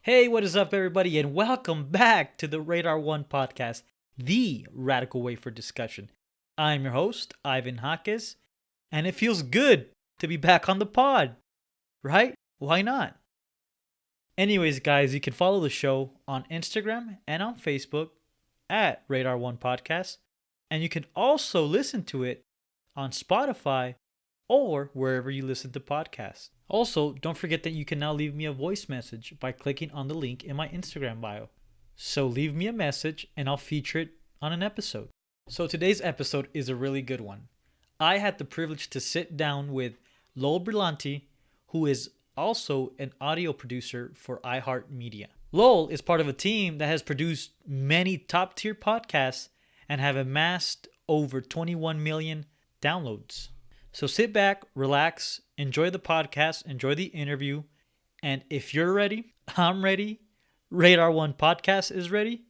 Hey, what is up, everybody, and welcome back to the Radar One podcast, the radical way for discussion. I'm your host, Ivan Hakes, and it feels good to be back on the pod, right? Why not? Anyways, guys, you can follow the show on Instagram and on Facebook at Radar One Podcast, and you can also listen to it on Spotify or wherever you listen to podcasts. Also, don't forget that you can now leave me a voice message by clicking on the link in my Instagram bio. So leave me a message and I'll feature it on an episode. So today's episode is a really good one. I had the privilege to sit down with Lowell Brillante, who is also an audio producer for iHeart Media. Lowell is part of a team that has produced many top tier podcasts and have amassed over 21 million downloads. So sit back, relax, enjoy the podcast, enjoy the interview, and if you're ready, I'm ready. Radar One Podcast is ready.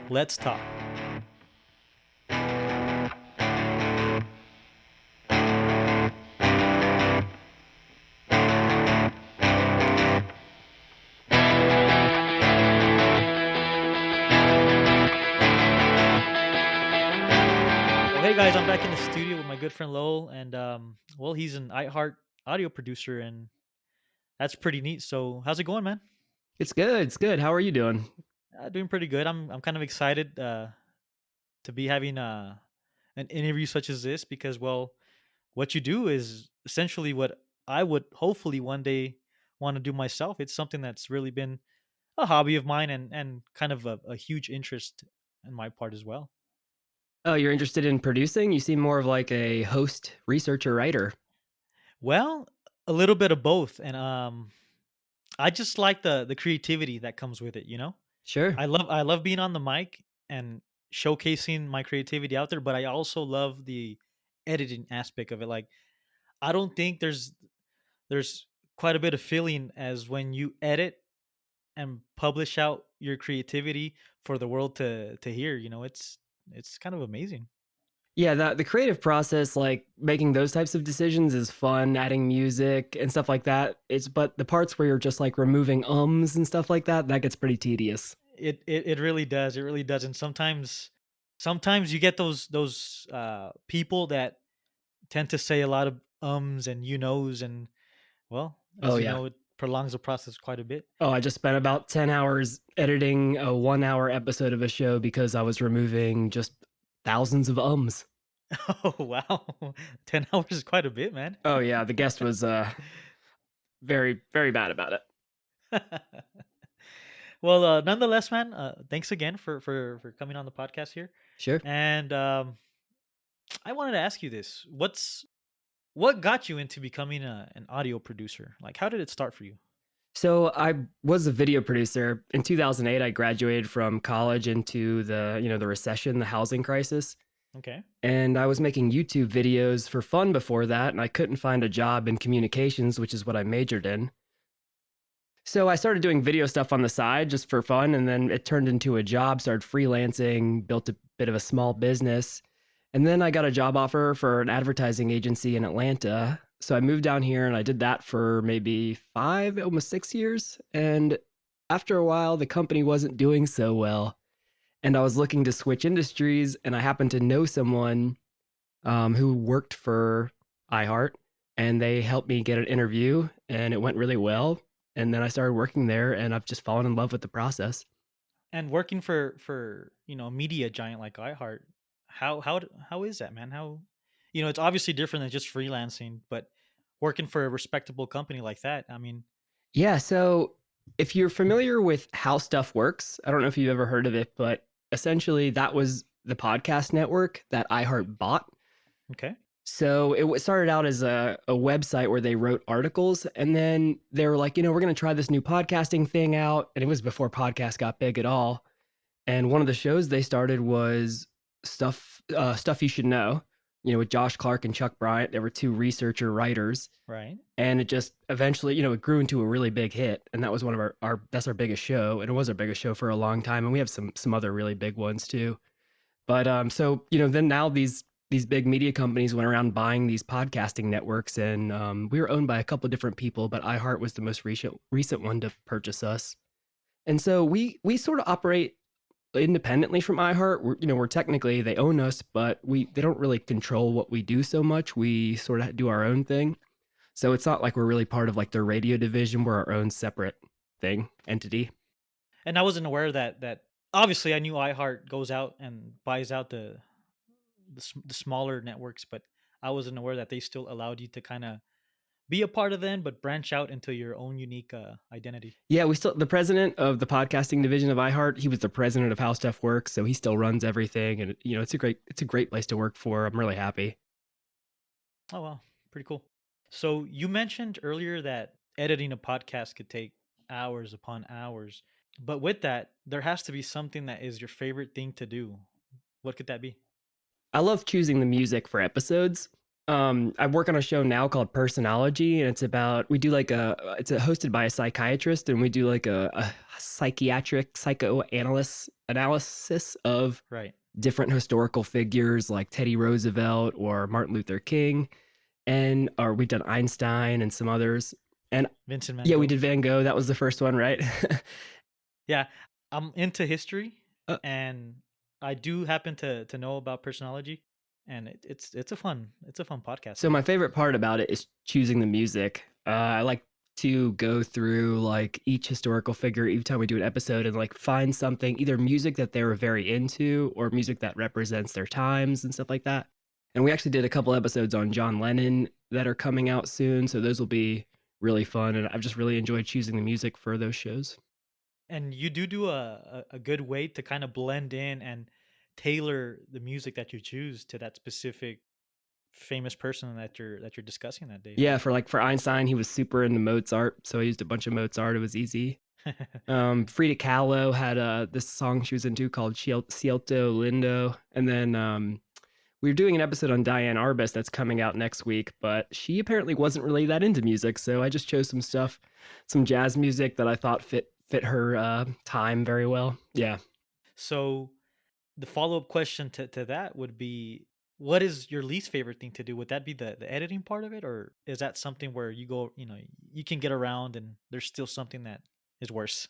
Let's talk. Hey guys, I'm back in the studio with my good friend Lowell, and he's an iHeart audio producer, and that's pretty neat. So, how's it going, man? It's good. It's good. How are you doing? Doing pretty good. I'm kind of excited to be having an interview such as this because, well, what you do is essentially what I would hopefully one day want to do myself. It's something that's really been a hobby of mine and kind of a huge interest in my part as well. Oh, you're interested in producing? You seem more of like a host, researcher, writer. Well, a little bit of both, and I just like the creativity that comes with it. Sure. I love being on the mic and showcasing my creativity out there, but I also love the editing aspect of it. Like I don't think there's quite a bit of feeling as when you edit and publish out your creativity for the world to hear. It's kind of amazing. Yeah, the creative process, like making those types of decisions, is fun. Adding music and stuff like that. It's but the parts where you're just like removing ums and stuff like that, that gets pretty tedious. It really does. It really does. And sometimes you get those people that tend to say a lot of ums and you knows, and well, Oh as you yeah. know, it prolongs the process quite a bit. Oh, I just spent about 10 hours editing a 1 hour episode of a show because I was removing just thousands of ums. Oh wow, 10 hours is quite a bit, man. Oh yeah, the guest was very very bad about it. Well, nonetheless, man, thanks again for coming on the podcast here. Sure. And I wanted to ask you this: what got you into becoming an audio producer? Like, how did it start for you? So I was a video producer. In 2008, I graduated from college into the recession, the housing crisis. Okay. And I was making YouTube videos for fun before that, and I couldn't find a job in communications, which is what I majored in. So I started doing video stuff on the side just for fun, and then it turned into a job, started freelancing, built a bit of a small business. And then I got a job offer for an advertising agency in Atlanta. So I moved down here and I did that for maybe 5, almost 6 years. And after a while, the company wasn't doing so well. And I was looking to switch industries, and I happened to know someone who worked for iHeart, and they helped me get an interview, and it went really well. And then I started working there, and I've just fallen in love with the process. And working for a media giant like iHeart, how is that, man? How it's obviously different than just freelancing, but working for a respectable company like that. I mean, Yeah, so if you're familiar with how stuff works, I don't know if you've ever heard of it, but essentially that was the podcast network that iHeart bought. okay. So it started out as a website where they wrote articles, and then they were like, we're going to try this new podcasting thing out. And it was before podcasts got big at all. And one of the shows they started was stuff you should know, with Josh Clark and Chuck Bryant. There were two researcher writers, Right. and it just eventually, it grew into a really big hit. And that was one of our that's our biggest show, and it was our biggest show for a long time. And we have some other really big ones too. But so then now these big media companies went around buying these podcasting networks, and we were owned by a couple of different people, but iHeart was the most recent one to purchase us. And so we sort of operate independently from iHeart. We're technically, they own us, but they don't really control what we do so much. We sort of do our own thing. So it's not like we're really part of like their radio division. We're our own separate entity. And I wasn't aware that obviously I knew iHeart goes out and buys out the smaller networks, but I wasn't aware that they still allowed you to kind of be a part of them, but branch out into your own unique identity. Yeah, the president of the podcasting division of iHeart. He was the president of How Stuff Works, so he still runs everything, and it's a great place to work for. I'm really happy. Oh wow, pretty cool. So you mentioned earlier that editing a podcast could take hours upon hours, but with that, there has to be something that is your favorite thing to do. What could that be? I love choosing the music for episodes. I work on a show now called Personology, and we do like it's hosted by a psychiatrist, and we do like a psychiatric psychoanalyst analysis of Right, different historical figures like Teddy Roosevelt or Martin Luther King, or we've done Einstein and some others. And Vincent Van yeah, we Gogh. did Van Gogh. That was the first one, right? Yeah, I'm into history, uh, and I do happen to know about personology, and it's a fun podcast, So man. my favorite part about it is choosing the music. I like to go through like each historical figure every time we do an episode and like find something, either music that they were very into or music that represents their times and stuff like that. And we actually did a couple episodes on John Lennon that are coming out soon, so those will be really fun. And I've just really enjoyed choosing the music for those shows. And you do a good way to kind of blend in and tailor the music that you choose to that specific famous person that you're discussing that day, Yeah, for Einstein, he was super into Mozart, so I used a bunch of Mozart. It was easy. right? Frida Kahlo had this song she was into called Cielto Lindo. And then we were doing an episode on Diane Arbus that's coming out next week, but she apparently wasn't really that into music. So I just chose some jazz music that I thought fit her time very well. Yeah. So the follow-up question to that would be, what is your least favorite thing to do? Would that be the editing part of it, or is that something where you can get around and there's still something that is worse?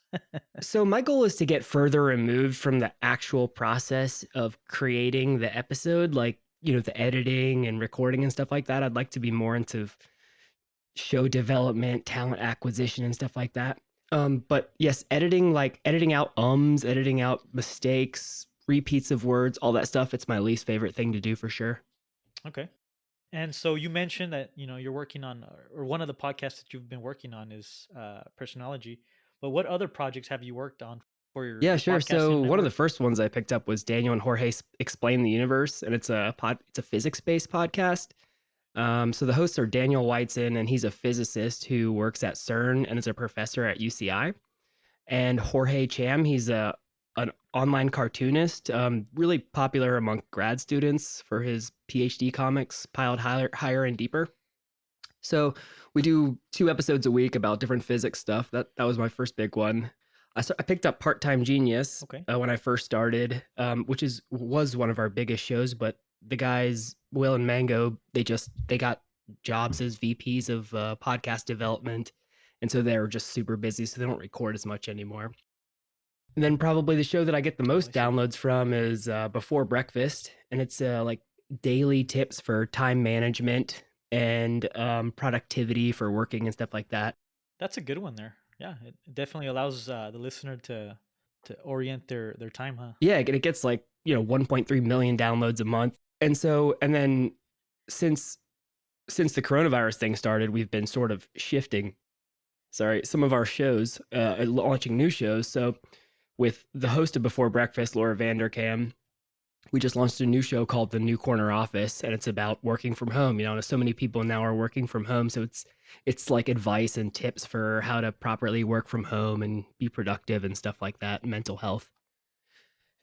So my goal is to get further removed from the actual process of creating the episode, like, the editing and recording and stuff like that. I'd like to be more into show development, talent acquisition, and stuff like that. But yes, editing out editing out mistakes, repeats of words, all that stuff. It's my least favorite thing to do for sure. Okay. And so you mentioned that you're working on, or one of the podcasts that you've been working on is Personology. But what other projects have you worked on for your Yeah, your sure. podcasting So one of the network? first ones I picked up was Daniel and Jorge Explain the Universe, and it's a physics based podcast. So the hosts are Daniel Whiteson, and he's a physicist who works at CERN and is a professor at UCI. And Jorge Cham, he's an online cartoonist, really popular among grad students for his PhD comics, Piled Higher and Deeper. So we do 2 episodes a week about different physics stuff. That was my first big one. I picked up Part Time Genius Okay. when I first started, which was one of our biggest shows. But the guys Will and Mango, they got jobs as VPs of podcast development, and so they're just super busy. So they don't record as much anymore. And then probably the show that I get the Oh, I most see. downloads from is Before Breakfast, and it's like daily tips for time management and productivity for working and stuff like that. That's a good one there. Yeah, it definitely allows the listener to orient their time, huh? Yeah, it gets like 1.3 million downloads a month, and then since the coronavirus thing started, we've been sort of shifting. Sorry, some of our shows, launching new shows. So with the host of Before Breakfast, Laura Vanderkam, we just launched a new show called The New Corner Office, and it's about working from home. So many people now are working from home, so it's like advice and tips for how to properly work from home and be productive and stuff like that, mental health.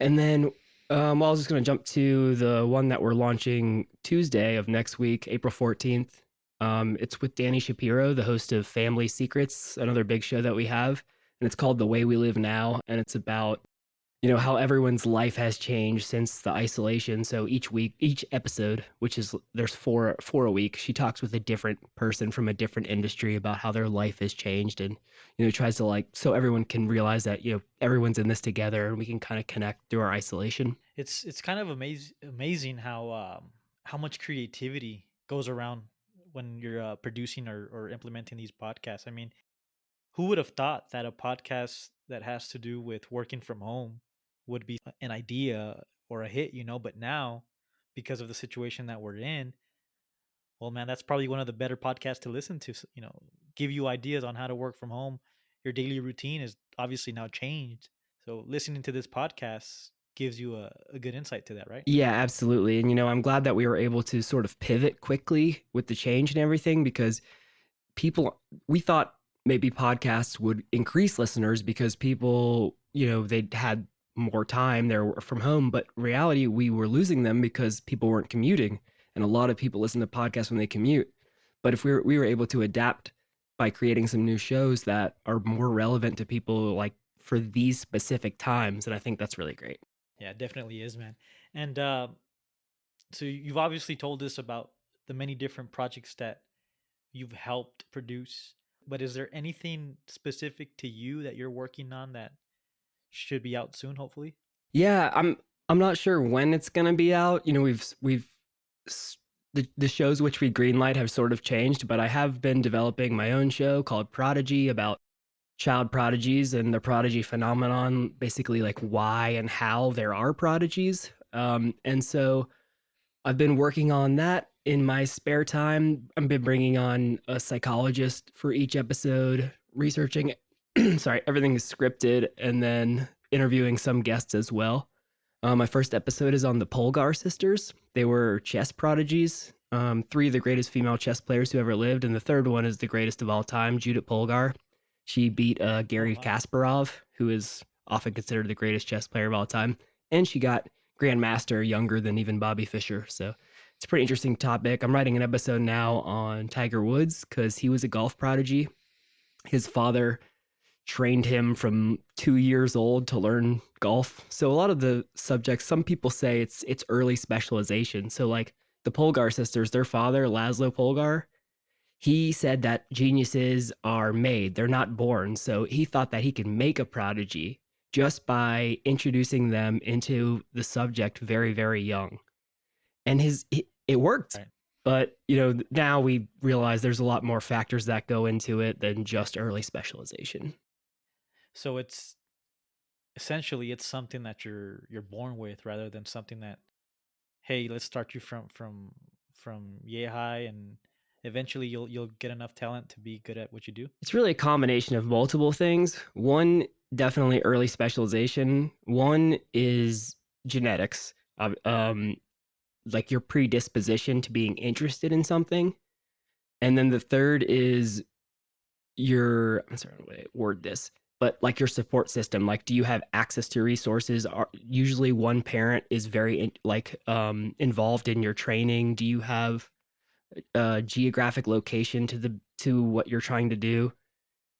And then, well, I was just going to jump to the one that we're launching Tuesday of next week, April 14th. It's with Danny Shapiro, the host of Family Secrets, another big show that we have, and it's called The Way We Live Now, and it's about how everyone's life has changed since the isolation. So each episode, which is there's four a week, she talks with a different person from a different industry about how their life has changed, and tries to like so everyone can realize that everyone's in this together and we can kind of connect through our isolation. It's kind of amazing how much creativity goes around when you're producing or implementing these podcasts. I mean, who would have thought that a podcast that has to do with working from home would be an idea or a hit, But now, because of the situation that we're in, well, man, that's probably one of the better podcasts to listen to, give you ideas on how to work from home. Your daily routine is obviously now changed. So listening to this podcast gives you a good insight to that, right? Yeah, absolutely. And I'm glad that we were able to sort of pivot quickly with the change and everything, because people we thought maybe podcasts would increase listeners because people they had more time there from home, but in reality we were losing them because people weren't commuting, and a lot of people listen to podcasts when they commute. But if we were able to adapt by creating some new shows that are more relevant to people like for these specific times, and I think that's really great. Yeah, it definitely is, man. And so you've obviously told us about the many different projects that you've helped produce, but is there anything specific to you that you're working on that should be out soon, hopefully? Yeah, I'm not sure when it's gonna be out. The shows which we greenlight have sort of changed, but I have been developing my own show called Prodigy about child prodigies and the prodigy phenomenon, basically like why and how there are prodigies. And so I've been working on that in my spare time. I've been bringing on a psychologist for each episode, researching. Sorry, everything is scripted, and then interviewing some guests as well. My first episode is on the Polgar sisters. They were chess prodigies, three of the greatest female chess players who ever lived, and the third one is the greatest of all time, Judith Polgar. She beat Oh, Gary wow. Kasparov, who is often considered the greatest chess player of all time, and she got Grandmaster younger than even Bobby Fischer. So it's a pretty interesting topic. I'm writing an episode now on Tiger Woods because he was a golf prodigy. His father trained him from 2 years old to learn golf. So a lot of the subjects, some people say it's early specialization. So like the Polgar sisters, their father, Laszlo Polgar, he said that geniuses are made, they're not born. So he thought that he could make a prodigy just by introducing them into the subject very, very young. And it worked. Right. But, now we realize there's a lot more factors that go into it than just early specialization. So it's essentially it's something that you're born with rather than something that, hey, let's start you from yay high, and eventually you'll get enough talent to be good at what you do. It's really a combination of multiple things. One, definitely early specialization. One is genetics, like your predisposition to being interested in something. And then the third is I'm sorry, how do I word this? But like your support system, like do you have access to resources? Usually one parent is very involved in your training. Do you have a geographic location to what you're trying to do?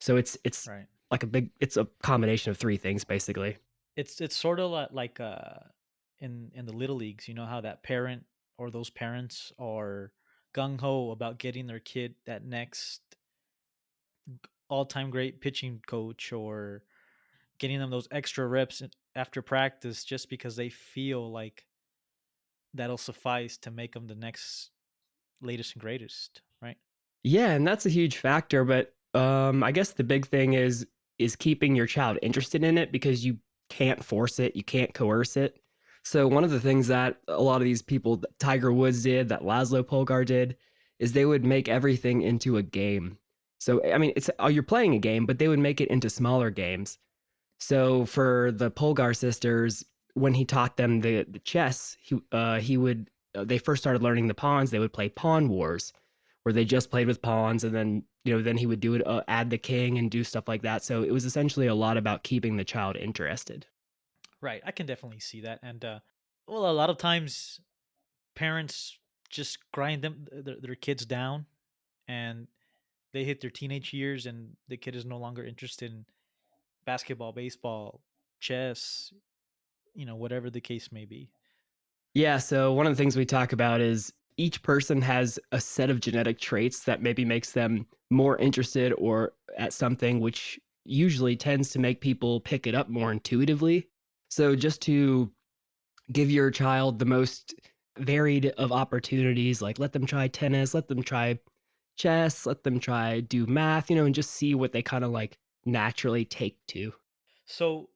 So it's Right. like it's a combination of three things basically. It's sort of like in the little leagues, you know how that parent or those parents are gung ho about getting their kid that next all time great pitching coach, or getting them those extra reps after practice just because they feel like that'll suffice to make them the next latest and greatest, right? Yeah, and that's a huge factor, but I guess the big thing is keeping your child interested in it, because you can't force it, you can't coerce it. So one of the things that a lot of these people, that Tiger Woods did, that Laszlo Polgar did, is they would make everything into a game. So I mean, it's you're playing a game, but they would make it into smaller games. So for the Polgar sisters, when he taught them the chess, he would they first started learning the pawns. They would play Pawn Wars, where they just played with pawns, and then then he would do it, add the king and do stuff like that. So it was essentially a lot about keeping the child interested. Right. I can definitely see that. And well, a lot of times parents just grind their kids down, and they hit their teenage years and the kid is no longer interested in basketball, baseball, chess. whatever the case may be. Yeah, so one of the things we talk about is each person has a set of genetic traits that maybe makes them more interested or at something, which usually tends to make people pick it up more intuitively. So just to give your child the most varied of opportunities, like let them try tennis, let them try chess, let them try do math, and just see what they kind of like naturally take to. So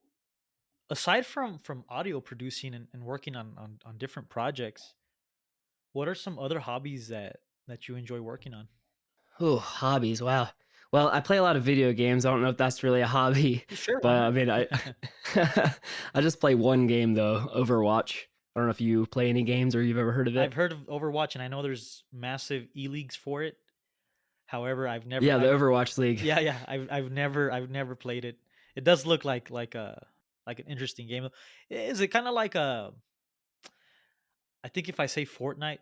aside from audio producing and working on different projects, what are some other hobbies that you enjoy working on? Oh, hobbies. Wow. Well, I play a lot of video games. I don't know if that's really a hobby, Sure, why but I not? mean, I I just play one game though, Overwatch. I don't know if you play any games or you've ever heard of I've it. heard of Overwatch, and I know there's massive e-leagues for it. However, Yeah, the Overwatch League. yeah, I've never played it. It does look like an interesting game. Is it kind of like a? I think if I say Fortnite,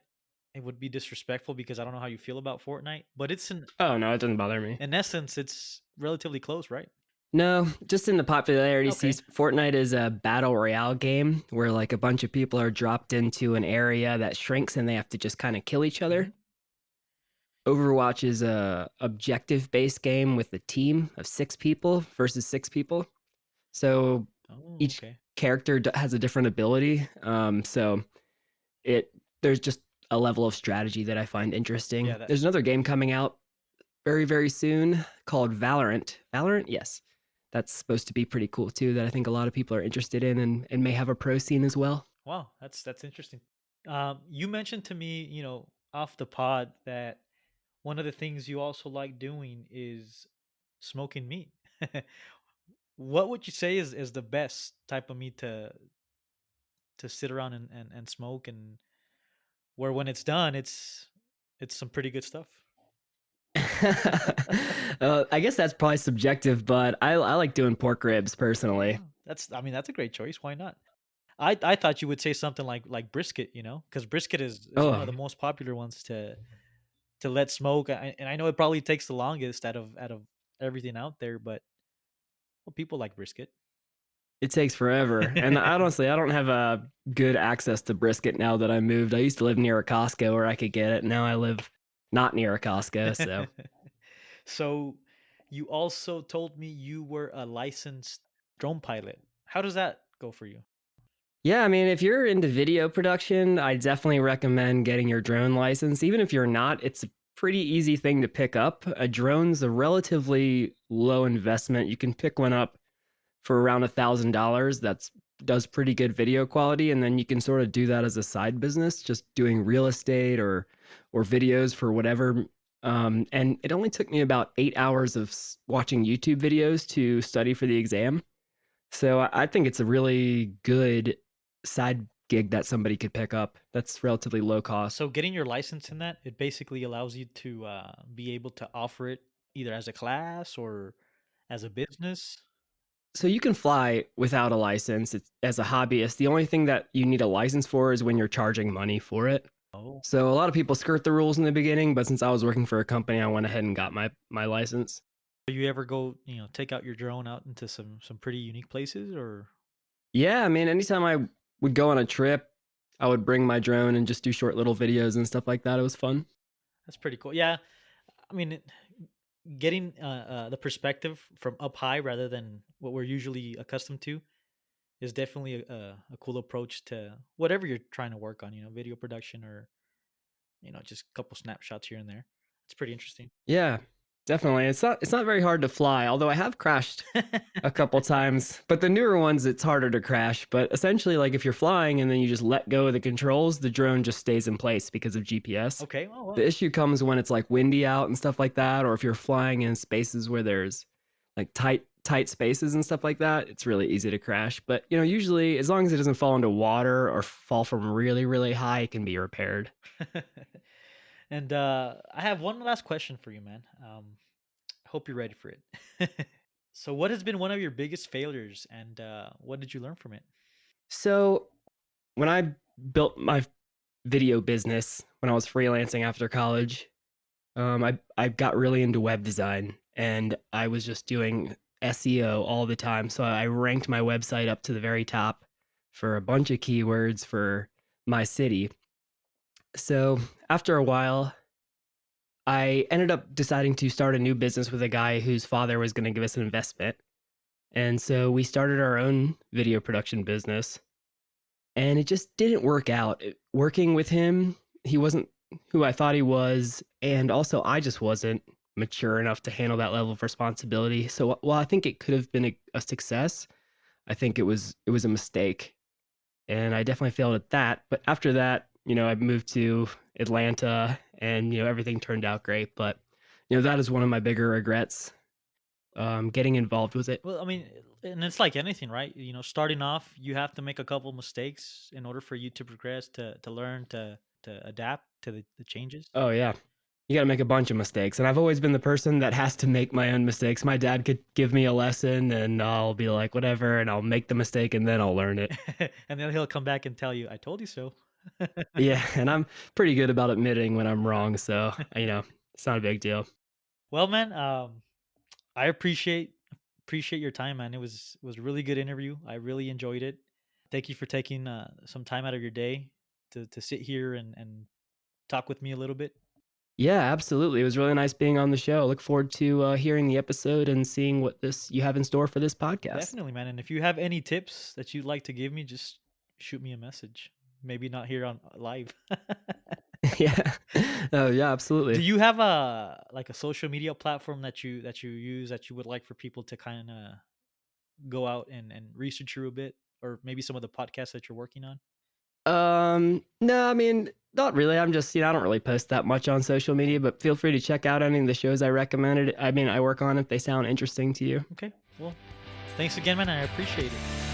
it would be disrespectful because I don't know how you feel about Fortnite, but it's Oh no, it doesn't bother me. in essence, it's relatively close, right? No, just in the popularity Okay. sees Fortnite is a battle royale game where like a bunch of people are dropped into an area that shrinks and they have to just kind of kill each Hmm. other. Overwatch is a objective based game with a team of 6 people versus 6 people. So Oh, each okay. character has a different ability. So it there's just a level of strategy that I find Yeah, interesting. that There's another game coming out very soon called Valorant. Valorant, yes, that's supposed to be pretty cool too. That I think a lot of people are interested in and may have a pro scene as well. wow, that's interesting. You mentioned to me, off the pod that one of the things you also like doing is smoking meat. What would you say is the best type of meat to sit around and smoke, and where when it's done, it's some pretty good stuff. I guess that's probably subjective, but I like doing pork ribs personally. Oh, that's a great choice. Why not? I thought you would say something like brisket, because brisket is one of Oh, the most popular ones to let smoke, and I know it probably takes the longest out of everything out there, but well, people like brisket. it takes forever. And honestly, I don't have a good access to brisket now that I moved. I used to live near a Costco where I could get it. Now I live not near a Costco, so So, you also told me you were a licensed drone pilot. How does that go for you? yeah, I mean, if you're into video production, I definitely recommend getting your drone license. Even if you're not, it's a pretty easy thing to pick up. A drone's a relatively low investment. You can pick one up for around $1,000. That's does pretty good video quality, and then you can sort of do that as a side business, just doing real estate or videos for whatever. And it only took me about 8 hours of watching YouTube videos to study for the exam. So I think it's a really good side gig that somebody could pick up. That's relatively low cost. So, getting your license in that, it basically allows you to be able to offer it either as a class or as a business. So you can fly without a license as a hobbyist. The only thing that you need a license for is when you're charging money for it. Oh, So a lot of people skirt the rules in the beginning, but since I was working for a company, I went ahead and got my license. do you ever go, take out your drone out into some pretty unique places, or? Yeah, I mean, anytime I would go on a trip, I would bring my drone and just do short little videos and stuff like that. It was fun. That's pretty cool. Yeah, I mean, getting the perspective from up high rather than what we're usually accustomed to is definitely a cool approach to whatever you're trying to work on. Video production, or just a couple snapshots here and there. It's pretty interesting. Yeah, definitely. It's not very hard to fly, although I have crashed a couple times. But the newer ones, it's harder to crash. But essentially, like if you're flying and then you just let go of the controls, the drone just stays in place because of GPS. Okay. Oh The well. issue comes when it's like windy out and stuff like that, or if you're flying in spaces where there's like tight spaces and stuff like that, it's really easy to crash. But usually as long as it doesn't fall into water or fall from really high, it can be repaired. And I have one last question for you, man. Hope you're ready for it. So, what has been one of your biggest failures, and what did you learn from it? So when I built my video business when I was freelancing after college, I got really into web design and I was just doing SEO all the time. So I ranked my website up to the very top for a bunch of keywords for my city. So after a while, I ended up deciding to start a new business with a guy whose father was going to give us an investment. And so we started our own video production business, and it just didn't work out. Working with him, he wasn't who I thought he was, and also I just wasn't mature enough to handle that level of responsibility. So while I think it could have been a success, I think it was a mistake, and I definitely failed at that. But after that, I moved to Atlanta, and everything turned out great. But that is one of my bigger regrets, getting involved with it. Well, I mean, and it's like anything, right? Starting off, you have to make a couple mistakes in order for you to progress, to learn, to adapt to the changes. Oh yeah, you got to make a bunch of mistakes, and I've always been the person that has to make my own mistakes. My dad could give me a lesson, and I'll be like, whatever, and I'll make the mistake, and then I'll learn it. And then he'll come back and tell you, "I told you so." Yeah, and I'm pretty good about admitting when I'm wrong, so it's not a big deal. Well, man, I appreciate your time, man. It was a really good interview. I really enjoyed it. Thank you for taking some time out of your day to sit here and talk with me a little bit. Yeah, absolutely. It was really nice being on the show. I look forward to hearing the episode and seeing what this you have in store for this podcast. Definitely, man. And if you have any tips that you'd like to give me, just shoot me a message. Maybe not here on live. Yeah. Oh, yeah, Do absolutely. you have a social media platform that you use that you would like for people to kind of go out and research you a bit, or maybe some of the podcasts that you're working on? No, I mean, not really. I'm just, I don't really post that much on social media, but feel free to check out any of the shows I recommended. I mean, I work on if they sound interesting to you. Okay. Well, thanks again, man. I appreciate it.